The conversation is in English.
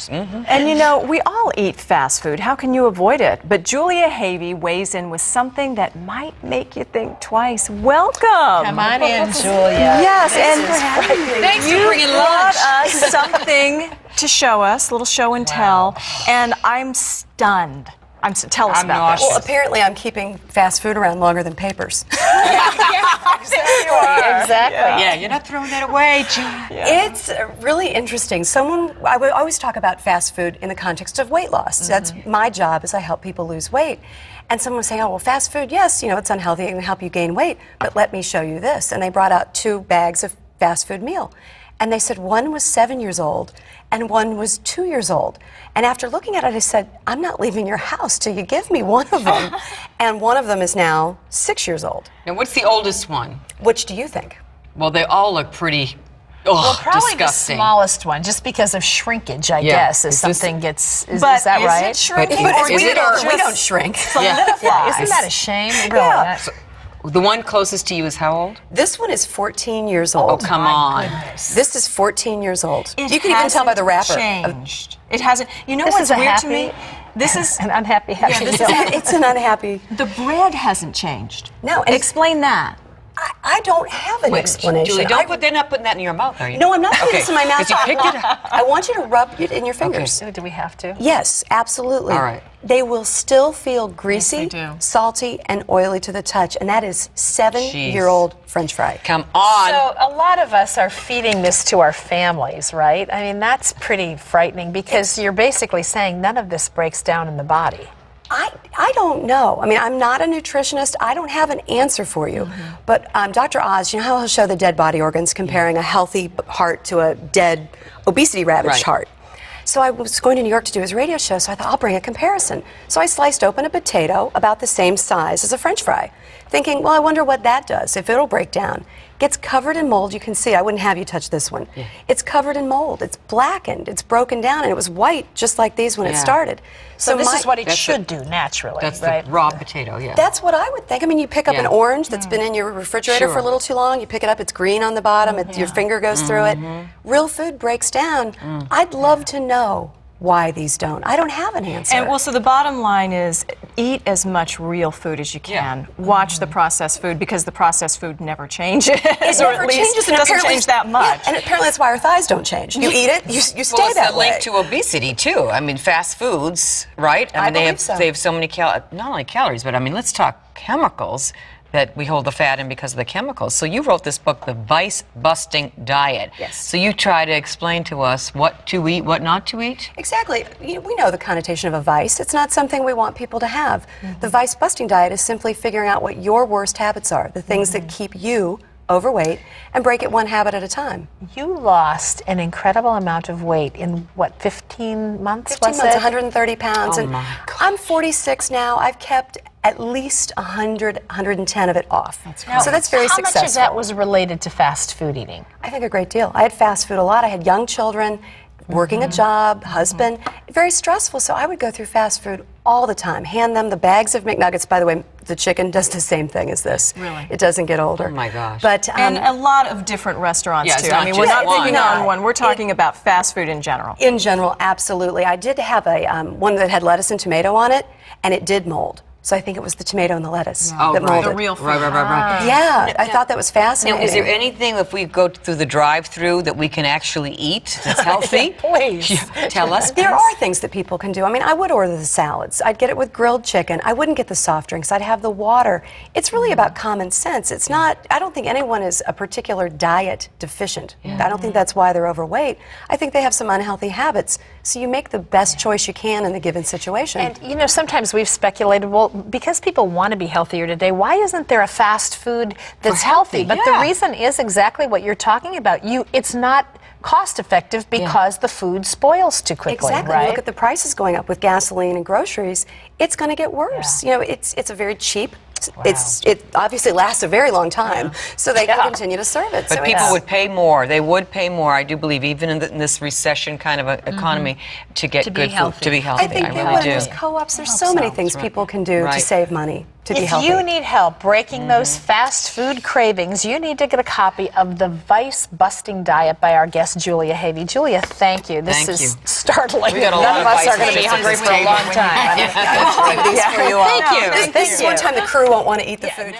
And you know, we all eat fast food. How can you avoid it? But Julia Havey weighs in with something that might make you think twice. Welcome. Come on in, Julia. Yes, Thanks for bringing brought lunch. us something to show us, a little show and tell, and I'm stunned. Tell us about this. Well, apparently I'm keeping fast food around longer than papers. Exactly. Yeah, you're not throwing that away, Julia. It's really interesting. I would always talk about fast food in the context of weight loss. That's my job, is I help people lose weight. And someone was saying, oh, well, fast food, yes, you know, it's unhealthy, it can help you gain weight, but let me show you this. And they brought out 2 bags of fast food meal. And they said one was 7 years old and one was 2 years old. And after looking at it, I said, I'm not leaving your house till you give me one of them. And one of them is now 6 years old. Now, what's the oldest one? Which do you think? Well, they all look pretty Probably disgusting. the smallest one, just because of shrinkage, I guess, as something gets. Is But that is right? it shrinking? But or is is it it or- We don't shrink. Yeah, isn't that a shame? Really? Yeah. The one closest to you is how old? This one is 14 years old. Oh, come on. This is 14 years old. It You can even tell by the wrapper. Changed. It hasn't. You know This what's is a weird to happy- me? This is An unhappy happy this meal. is- It's an unhappy. the bread hasn't changed. No, and Explain that. I don't have an explanation. Julie, they're not putting that in your mouth, are you? No, I'm not putting this in my mouth. 'Cause you picked it up. I want you to rub it in your fingers. Do we have to? Yes, absolutely. All right. They will still feel greasy, do. salty, and oily to the touch, and that is 7-year-old French fry. Come on. So a lot of us are feeding this to our families, right? I mean, that's pretty frightening because you're basically saying none of this breaks down in the body. I don't know. I mean, I'm not a nutritionist. I don't have an answer for you. But Dr. Oz, you know how he'll show the dead body organs comparing a healthy heart to a dead, obesity-ravaged Right. heart. So I was going to New York to do his radio show, so I thought I'll bring a comparison. So I sliced open a potato about the same size as a French fry, thinking, well, I wonder what that does, if it'll break down. Gets covered in mold. You can see, I wouldn't have you touch this one. Yeah. It's covered in mold. It's blackened. It's broken down, and it was white, just like these when it Yeah. started. So this is what it That's should do naturally, That's right? the raw potato, yeah. That's what I would think. I mean, you pick up an Yeah. orange that's been in your refrigerator Sure. for a little too long. You pick it up, it's green on the bottom. Your finger goes through it. Real food breaks down. I'd love to know why these don't. I don't have an answer. And well, so the bottom line is eat as much real food as you can. Watch the processed food because the processed food never changes. it or never at least changes, and doesn't apparently- change that much. Yeah, and apparently that's why our thighs don't change. You eat it, you stay Well, it's that a way. link to obesity too. I mean, fast foods, right? I mean, believe so. they have so many not only calories, but I mean, let's talk chemicals that we hold the fat in because of the chemicals. So you wrote this book, The Vice-Busting Diet. Yes. So you try to explain to us what to eat, what not to eat. Exactly. We know the connotation of a vice. It's not something we want people to have. The vice-busting diet is simply figuring out what your worst habits are, the things that keep you overweight, and break it one habit at a time. You lost an incredible amount of weight in what, 15 months? 15 was months, it? 130 pounds. Oh, and my I'm 46 now. I've kept at least 100, 110 of it off. So that's very How successful. much of that was related to fast food eating? I think a great deal. I had fast food a lot. I had young children, working a job, husband. Very stressful, so I would go through fast food all the time. Hand them the bags of McNuggets. By the way, the chicken does the same thing as this. Really? It doesn't get older. Oh, my gosh. But And a lot of different restaurants Yeah, it's too. not I mean, just we're not one. picking on one. We're talking about fast food in general. in general, absolutely. I did have a one that had lettuce and tomato on it, and it did mold. So I think it was the tomato and the lettuce Oh, that right. molded. The real food. Right. Yeah, I thought that was Now, fascinating. is there anything, if we go through the drive-through, that we can actually eat that's healthy? Please. Yeah, tell us. There are things that people can do. I mean, I would order the salads. I'd get it with grilled chicken. I wouldn't get the soft drinks. I'd have the water. It's really about common sense. It's not, I don't think anyone is a particular diet deficient. I don't think that's why they're overweight. I think they have some unhealthy habits. So you make the best choice you can in the given situation. And you know, sometimes we've speculated, well, because people want to be healthier today, why isn't there a fast food that's healthy? But the reason is exactly what you're talking about. It's not cost effective because the food spoils too quickly, Exactly. right? Look at the prices going up with gasoline and groceries. It's going to get worse. You know, it's a very cheap. It obviously lasts a very long time, so they can continue to serve it. But So people it's- would pay more. They would pay more, I do believe, even in this recession kind of economy, to get To be good healthy. food, to be healthy. I think I they really would. do. There's co-ops. There's so many things people can do to Right. save money. to be If healthy. you need help breaking those fast food cravings, you need to get a copy of The Vice Busting Diet by our guest, Julia Havey. Julia, thank you. This Thank is you. startling. We got a None lot of of us are vice going to be wishes hungry at for a this long table. time. These for you all. Thank you. This is one time the crew won't want to eat the food.